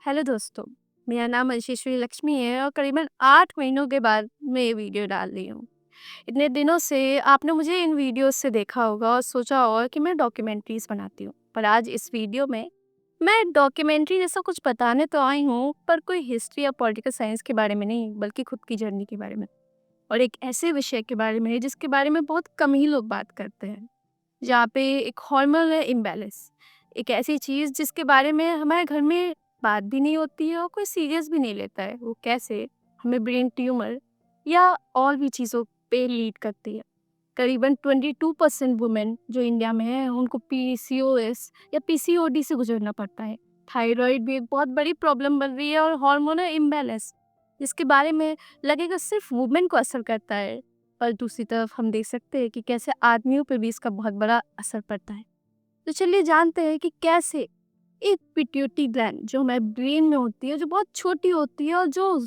Hello दोस्तों, मेरा नाम यशस्वी लक्ष्मी है और करीबन 8 महीनों के बाद मैं ये वीडियो डाल रही हूँ। इतने दिनों से आपने मुझे इन वीडियोस से देखा होगा और सोचा होगा कि मैं डॉक्यूमेंट्रीज़ बनाती हूँ। पर आज इस वीडियो में मैं डॉक्यूमेंट्री जैसा कुछ बताने तो आई हूँ, पर कोई हिस्ट्री या पॉलिटिकल साइंस के बारे में नहीं, बल्कि खुद की जर्नी के बारे में। और एक ऐसे विषय के बारे में जिसके बारे में बहुत कम ही लोग बात करते हैं। जहाँ पे एक हार्मोनल इम्बैलेंस, एक ऐसी चीज़ जिसके बारे में हमारे घर में बात भी नहीं होती है और कोई सीरियस भी नहीं लेता है। वो कैसे हमें ब्रेन ट्यूमर या और भी चीज़ों पे लीड करती है। करीबन 22% वुमेन जो इंडिया में है उनको पीसीओएस या पीसीओडी से गुजरना पड़ता है। थायराइड भी एक बहुत बड़ी प्रॉब्लम बन रही है और हार्मोनल इम्बैलेंस जिसके बारे में लगेगा सिर्फ वुमेन को असर करता है, पर दूसरी तरफ हम देख सकते हैं कि कैसे आदमियों पर भी इसका बहुत बड़ा असर पड़ता है। तो चलिए जानते हैं कि कैसे एक पिट्यूटरी ग्लैंड जो हमारे ब्रेन में होती है, जो बहुत छोटी होती है और जो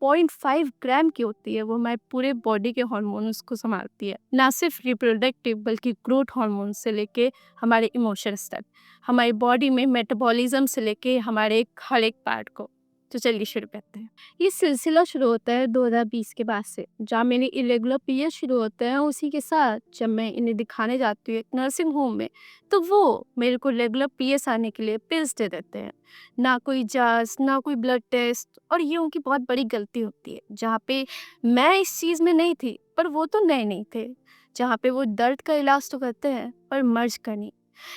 0.5 ग्राम की होती है, वो हमारे पूरे बॉडी के हार्मोन्स को संभालती है। ना सिर्फ रिप्रोडक्टिव बल्कि ग्रोथ हार्मोन से लेके हमारे इमोशंस तक, हमारी बॉडी में मेटाबॉलिज्म से लेके हमारे हर एक पार्ट को। तो चलिए शुरू करते हैं। ये सिलसिला शुरू होता है 2020 के बाद से, जहाँ मेरे इरेगुलर पीरियड शुरू होते हैं। उसी के साथ जब मैं इन्हें दिखाने जाती हूँ एक नर्सिंग होम में, तो वो मेरे को रेगुलर पीरियड्स आने के लिए पिल्स दे देते हैं। ना कोई जांच, ना कोई ब्लड टेस्ट, और ये उनकी बहुत बड़ी गलती होती है। जहाँ पे मैं इस चीज़ में नहीं थी, पर वो तो नए नहीं थे। जहाँ पे वो दर्द का इलाज तो करते हैं, पर मर्ज का नहीं।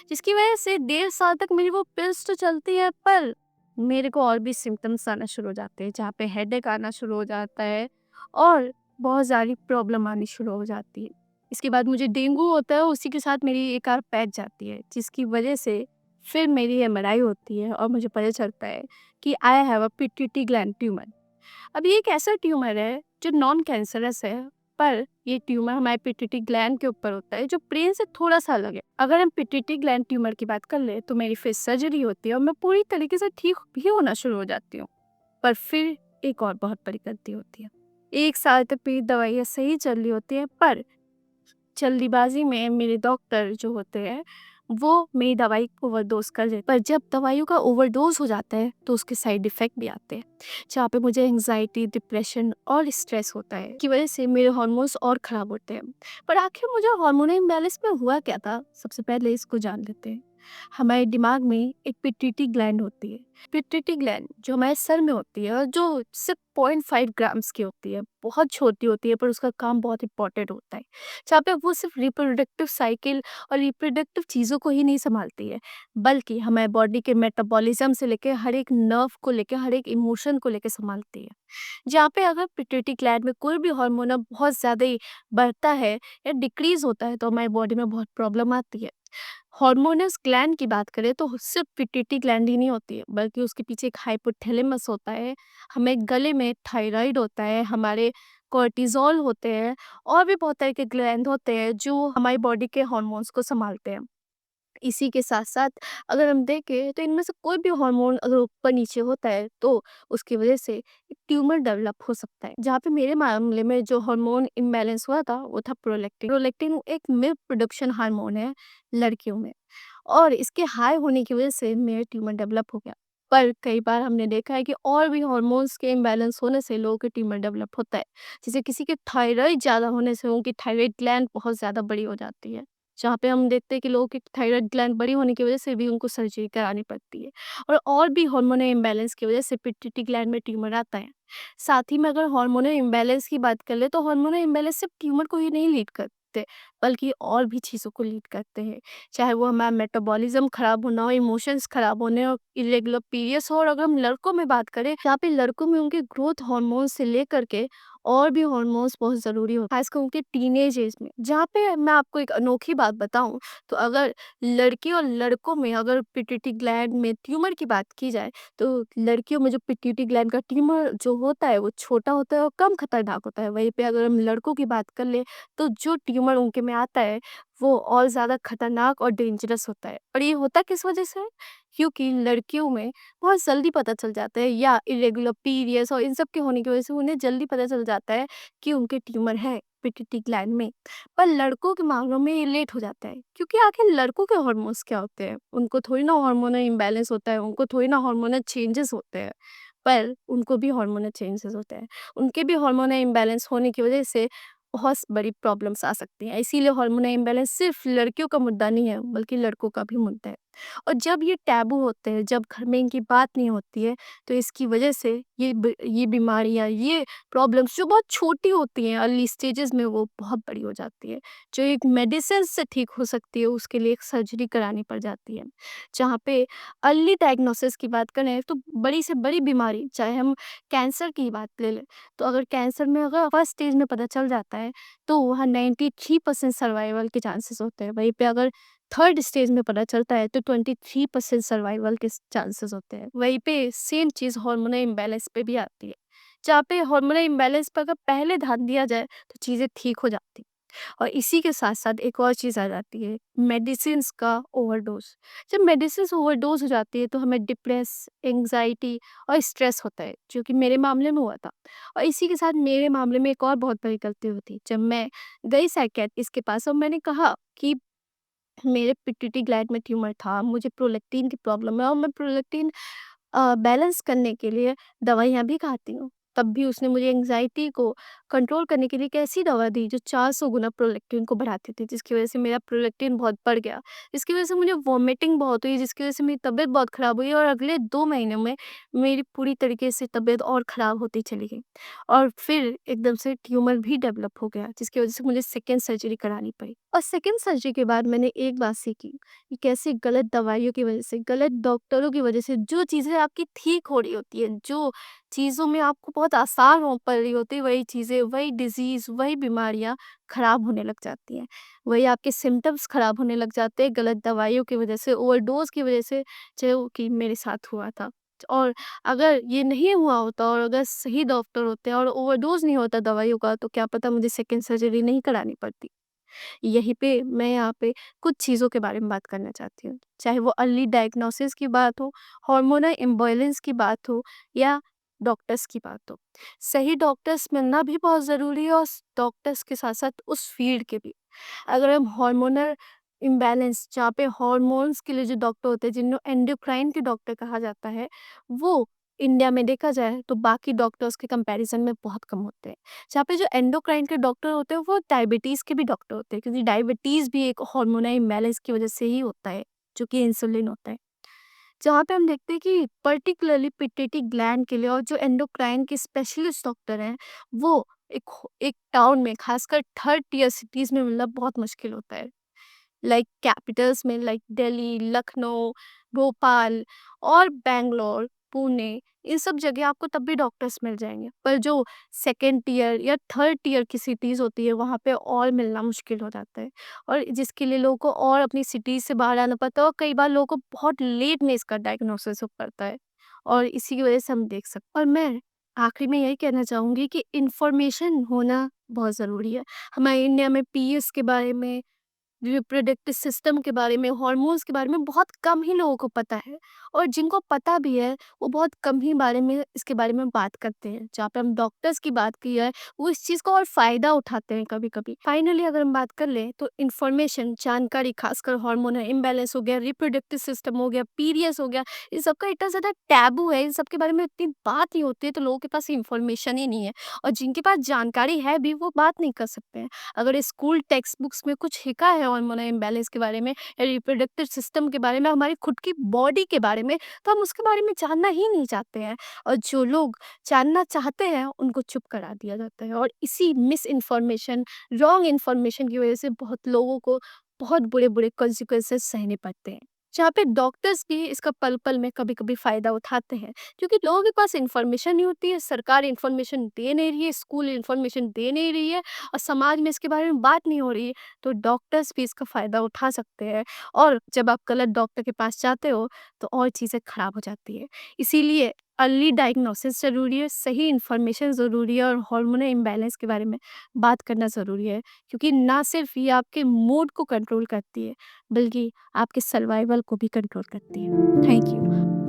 जिसकी वजह से 1.5 साल तक मेरी वो पिल्स तो चलती है, पर मेरे को और भी सिम्टम्स आना शुरू हो जाते हैं। जहाँ पे हेडेक आना शुरू हो जाता है और बहुत सारी प्रॉब्लम आनी शुरू हो जाती है। इसके बाद मुझे डेंगू होता है, उसी के साथ मेरी एक आंख बैठ जाती है, जिसकी वजह से फिर मेरी एमआरआई होती है और मुझे पता चलता है कि I have a pituitary gland tumour. अब ये एक ऐसा ट्यूमर है जो नॉन कैंसरस है, पर ये ट्यूमर हमारे पिट्यूटरी ग्लैंड के ऊपर होता है, जो ब्रेन से थोड़ा सा अलग है। अगर हम पिट्यूटरी ग्लैंड ट्यूमर की बात कर ले तो मेरी फिर सर्जरी होती है और मैं पूरी तरीके से ठीक भी होना शुरू हो जाती हूँ। पर फिर एक और बहुत बड़ी गलती होती है। 1 साल तक मेरी दवाइयाँ सही चल रही होती हैं, पर जल्दीबाजी में मेरे डॉक्टर जो होते हैं वो मेरी दवाई को ओवरडोज कर देते। पर जब दवाइयों का ओवरडोज हो जाता है तो उसके साइड इफेक्ट भी आते हैं, जहाँ पे मुझे एंजाइटी, डिप्रेशन और स्ट्रेस होता है, की वजह से मेरे हार्मोन्स और खराब होते हैं। पर आखिर मुझे हार्मोनल इम्बैलेंस में हुआ क्या था, सबसे पहले इसको जान लेते हैं। हमारे दिमाग में एक पिट्यूटरी ग्लैंड होती है। पिट्यूटरी ग्लैंड जो हमारे सर में होती है और जो सिर्फ 0.5 ग्राम्स की होती है, बहुत छोटी होती है, पर उसका काम बहुत इंपॉर्टेंट होता है। जहाँ पे वो सिर्फ रिप्रोडक्टिव साइकिल और रिप्रोडक्टिव चीज़ों को ही नहीं संभालती है, बल्कि हमारे बॉडी के मेटाबॉलिज्म से लेके हर एक नर्व को लेके, हर एक इमोशन को लेके संभालती है। जहाँ पे अगर पिट्यूटरी ग्लैंड में कोई भी हार्मोन बहुत ज़्यादा ही बढ़ता है या डिक्रीज होता है, तो हमारी बॉडी में बहुत प्रॉब्लम आती है। हार्मोनस ग्लैंड की बात करें तो सिर्फ पिट्यूटरी ग्लैंड ही नहीं होती है, बल्कि उसके पीछे एक हाइपोथैलेमस होता है, हमें गले में थायराइड होता है, हमारे कॉर्टिजोल होते हैं, और भी बहुत तरह के ग्लैंड होते हैं जो हमारी बॉडी के हार्मोन्स को संभालते हैं। इसी के साथ-साथ अगर हम देखें तो इनमें से कोई भी हार्मोन अगर ऊपर-नीचे होता है तो उसकी वज़ह से एक ट्यूमर डेवलप हो सकता है। जहाँ पे मेरे मामले में जो हार्मोन इम्बैलेंस हुआ था वो था प्रोलैक्टिन। प्रोलैक्टिन एक मिल्क प्रोडक्शन हार्मोन है लड़कियों में, और इसके हाई होने की वज़ह से मेरा ट्यूमर डेवलप हो गया। पर कई बार हमने देखा है कि और भी हार्मोन्स के इम्बैलेंस होने से लोगों के ट्यूमर डेवलप होता है। जैसे किसी के थायराइड ज़्यादा होने से उनकी थायराइड ग्लैंड बहुत ज़्यादा बड़ी हो जाती है। जहाँ पे हम देखते हैं कि लोगों की थायराइड ग्लैंड बड़ी होने की वजह से भी उनको सर्जरी करानी पड़ती है, और भी हार्मोनल इम्बैलेंस की वजह से पिट्यूटरी ग्लैंड में ट्यूमर आता है। साथ ही में अगर हार्मोनल इम्बैलेंस की बात कर ले तो हार्मोनल इम्बैलेंस सिर्फ ट्यूमर को ही नहीं लीड करते, बल्कि और भी चीज़ों को लीड करते हैं। चाहे वो हमारा मेटाबॉलिज्म खराब होना हो, इमोशंस खराब होने और इरेगुलर पीरियड्स हो। और अगर हम लड़कों में बात करें, यहाँ पे लड़कों में उनके ग्रोथ हार्मोन से लेकर के और भी हार्मोन्स बहुत ज़रूरी होते हैं, खासकर उनके टीनेज एज में। जहाँ पे मैं आपको एक अनोखी बात बताऊँ, तो अगर लड़की और लड़कों में अगर पिट्यूटरी ग्लैंड में ट्यूमर की बात की जाए, तो लड़कियों में जो पिट्यूटरी ग्लैंड का ट्यूमर जो होता है वो छोटा होता है और कम खतरनाक होता है। वहीं पे अगर हम लड़कों की बात कर ले तो जो ट्यूमर उनके में आता है वो और ज़्यादा खतरनाक और डेंजरस होता है। पर ये होता किस वजह से है? क्योंकि लड़कियों में बहुत जल्दी पता चल जाता है, या इरेगुलर पीरियड्स और इन सब के होने की वजह से उन्हें जल्दी पता चल जाता है कि उनके ट्यूमर है। पिट्यूटरी ग्लैंड में। पर लड़कों के मामलों में ये लेट हो जाता है, क्योंकि आखिर लड़कों के हार्मोन्स क्या होते हैं? उनको थोड़ी ना हार्मोनल इम्बैलेंस होता है, उनको थोड़ी ना हार्मोनल चेंजेस होते हैं। पर उनको भी हार्मोनल चेंजेस होते हैं। उनके भी हार्मोनल इम्बैलेंस होने की वजह से बहुत बड़ी प्रॉब्लम्स आ सकती हैं। इसीलिए हार्मोनल इम्बैलेंस सिर्फ लड़कियों का मुद्दा नहीं है, बल्कि लड़कों का भी मुद्दा है। और जब ये टैबू होते हैं, जब घर में इनकी बात नहीं होती है, तो इसकी वजह से ये बीमारियाँ, ये प्रॉब्लम्स जो बहुत छोटी होती हैं अर्ली स्टेजेस में, वो बहुत बड़ी हो जाती है। जो एक मेडिसिन से ठीक हो सकती है, उसके लिए एक सर्जरी करानी पड़ जाती है। जहाँ पे अर्ली डायग्नोसिस की बात करें, तो बड़ी से बड़ी बीमारी, चाहे हम कैंसर की बात ले लें, तो अगर कैंसर में अगर फर्स्ट स्टेज में पता चल जाता है, तो वहाँ 93% सर्वाइवल के चांसेस होते हैं। वहीं पे अगर थर्ड स्टेज में पता चलता है, तो 23% सर्वाइवल के चांसेस होते हैं। वहीं पे सेम चीज़ हार्मोनल इम्बैलेंस पे भी आती है, जहाँ पे हार्मोनल इम्बैलेंस पर अगर पहले ध्यान दिया जाए, तो चीज़ें ठीक हो जाती हैं। और इसी के साथ-साथ एक और चीज़ आ जाती है, मेडिसिन्स का ओवरडोज़। जब मेडिसिन्स ओवरडोज़ हो जाती है, तो हमें डिप्रेस, एंग्ज़ायटी और स्ट्रेस होता है, जो कि मेरे मामले में हुआ था। और इसी के साथ मेरे मामले में एक और बहुत बड़ी गलती हुई थी। जब मैं गई साइकियाट्रिस्ट के पास और मैंने कहा कि मेरे पिट्यूटरी ग्लैंड में ट्यूमर था, मुझे प्रोलैक्टिन की प्रॉब्लम है और मैं प्रोलैक्टिन बैलेंस करने के लिए दवाइयाँ भी खाती हूँ। तब भी उसने मुझे एंग्ज़ायटी को कंट्रोल करने के लिए एक ऐसी दवा दी जो 400 गुना प्रोलैक्टिन को बढ़ाती थी, जिसकी वज़ह से मेरा प्रोलैक्टिन बहुत बढ़ गया। जिसकी वज़ह से मुझे वॉमिटिंग बहुत हुई, जिसकी वज़ह से मेरी तबीयत बहुत ख़राब हुई और अगले 2 महीनों में मेरी पूरी तरीके से तबीयत और ख़राब होती चली गई। और फिर एकदम से ट्यूमर भी डेवलप हो गया, जिसकी वज़ह से मुझे सेकंड सर्जरी करानी पड़ी। और सेकंड सर्जरी के बाद मैंने एक बात सीखी कि कैसे गलत दवाइयों की वज़ह से, गलत डॉक्टरों की वज़ह से जो चीज़ें आपकी ठीक हो रही होती हैं, जो चीज़ों में आपको बहुत आसान हो पड़ रही होती है, वही चीज़ें, वही डिज़ीज़, वही बीमारियाँ खराब होने लग जाती हैं। वही आपके सिम्पटम्स खराब होने लग जाते हैं गलत दवाइयों की वज़ह से, ओवरडोज़ की वज़ह से, जो कि मेरे साथ हुआ था। और अगर ये नहीं हुआ होता और अगर सही डॉक्टर होते और ओवरडोज़ नहीं होता दवाइयों का, तो क्या पता मुझे सेकंड सर्जरी नहीं करानी पड़ती। यहीं पे मैं यहाँ पे कुछ चीज़ों के बारे में बात करना चाहती हूँ। चाहे वो अर्ली डायग्नोसिस की बात हो, हार्मोनल इम्बैलेंस की बात हो या डॉक्टर्स की बात हो। सही डॉक्टर्स मिलना भी बहुत ज़रूरी है और डॉक्टर्स के साथ-साथ उस फ़ील्ड के भी। अगर हम हार्मोनल इम्बैलेंस, जहाँ पे हार्मोन्स के लिए जो डॉक्टर होते हैं, जिन्हें एंडोक्राइन के डॉक्टर कहा जाता है, वो इंडिया में देखा जाए तो बाकी डॉक्टर्स के कंपैरिज़न में बहुत कम होते हैं। जहाँ पे जो एंडोक्राइन के डॉक्टर होते हैं, वो डायबिटीज़ के भी डॉक्टर होते हैं, क्योंकि डायबिटीज़ भी एक हार्मोनल इम्बैलेंस की वजह से ही होता है, जो कि इंसुलिन होता है। जहाँ पे हम देखते हैं कि पर्टिकुलरली पिट्यूटरी ग्लैंड के लिए और जो एंडोक्राइन के स्पेशलिस्ट डॉक्टर हैं, वो एक टाउन में, खासकर थर्ड टियर सिटीज़ में मिलना बहुत मुश्किल होता है। लाइक कैपिटल्स में, लाइक दिल्ली, लखनऊ, भोपाल और बैंगलोर, पुणे, इन सब जगह आपको तब भी डॉक्टर्स मिल जाएँगे। पर जो सेकंड टियर या थर्ड टियर की सिटीज़ होती है, वहाँ पे और मिलना मुश्किल हो जाता है। और जिसके लिए लोगों को और अपनी सिटी से बाहर आना पड़ता है और कई बार लोगों को बहुत लेट में इसका डायग्नोसिस हो पड़ता है। और इसी की वजह से हम देख सकते, और मैं आखिरी में यही कहना चाहूँगी कि इन्फॉर्मेशन होना बहुत ज़रूरी है। हमारे इंडिया में पीएस के बारे में, रिप्रोडक्टिव सिस्टम के बारे में, हार्मोन्स के बारे में बहुत कम ही लोगों को पता है। और जिनको पता भी है, वो बहुत कम ही बारे में इसके बारे में बात करते हैं। जहाँ पे हम डॉक्टर्स की बात की है, वो इस चीज़ का और फ़ायदा उठाते हैं कभी-कभी। फाइनली अगर हम बात कर लें, तो इन्फॉर्मेशन, जानकारी, खासकर हार्मोनल इम्बैलेंस हो गया, रिप्रोडक्टिव सिस्टम हो गया, पीरियड्स हो गया, इन सब का इतना ज़्यादा टैबू है, इन सब के बारे में इतनी बात नहीं होती है, तो लोगों के पास इन्फॉर्मेशन ही नहीं है। और जिनके पास जानकारी है भी, वो बात नहीं कर सकते हैं। अगर स्कूल टेक्स्ट बुक्स में कुछ लिखा है हार्मोनल इम्बैलेंस के बारे में या रिप्रोडक्टिव सिस्टम के बारे में, हमारी खुद की बॉडी के बारे में, तो हम उसके बारे में जानना ही नहीं चाहते हैं। और जो लोग जानना चाहते हैं, उनको चुप करा दिया जाता है। और इसी मिस इन्फॉर्मेशन, रॉन्ग इन्फॉर्मेशन की वजह से बहुत लोगों को बहुत बुरे-बुरे कॉन्सिक्वेंसेस सहने पड़ते हैं। जहाँ पे डॉक्टर्स भी इसका पल-पल में कभी-कभी फ़ायदा उठाते हैं, क्योंकि लोगों के पास इन्फॉर्मेशन नहीं होती है, सरकार इन्फॉर्मेशन दे नहीं रही है, स्कूल इन्फॉर्मेशन दे नहीं रही है और समाज में इसके बारे में बात नहीं हो रही है, तो डॉक्टर्स भी इसका फ़ायदा उठा सकते हैं। और जब आप गलत डॉक्टर के पास जाते हो, तो और चीज़ें ख़राब हो जाती है। इसीलिए अर्ली डायग्नोसिस ज़रूरी है, सही इन्फॉर्मेशन ज़रूरी है और हार्मोनल इम्बैलेंस के बारे में बात करना ज़रूरी है, क्योंकि ना सिर्फ ये आपके मूड को कंट्रोल करती है, बल्कि आपके सर्वाइवल को भी कंट्रोल करती है। Thank you.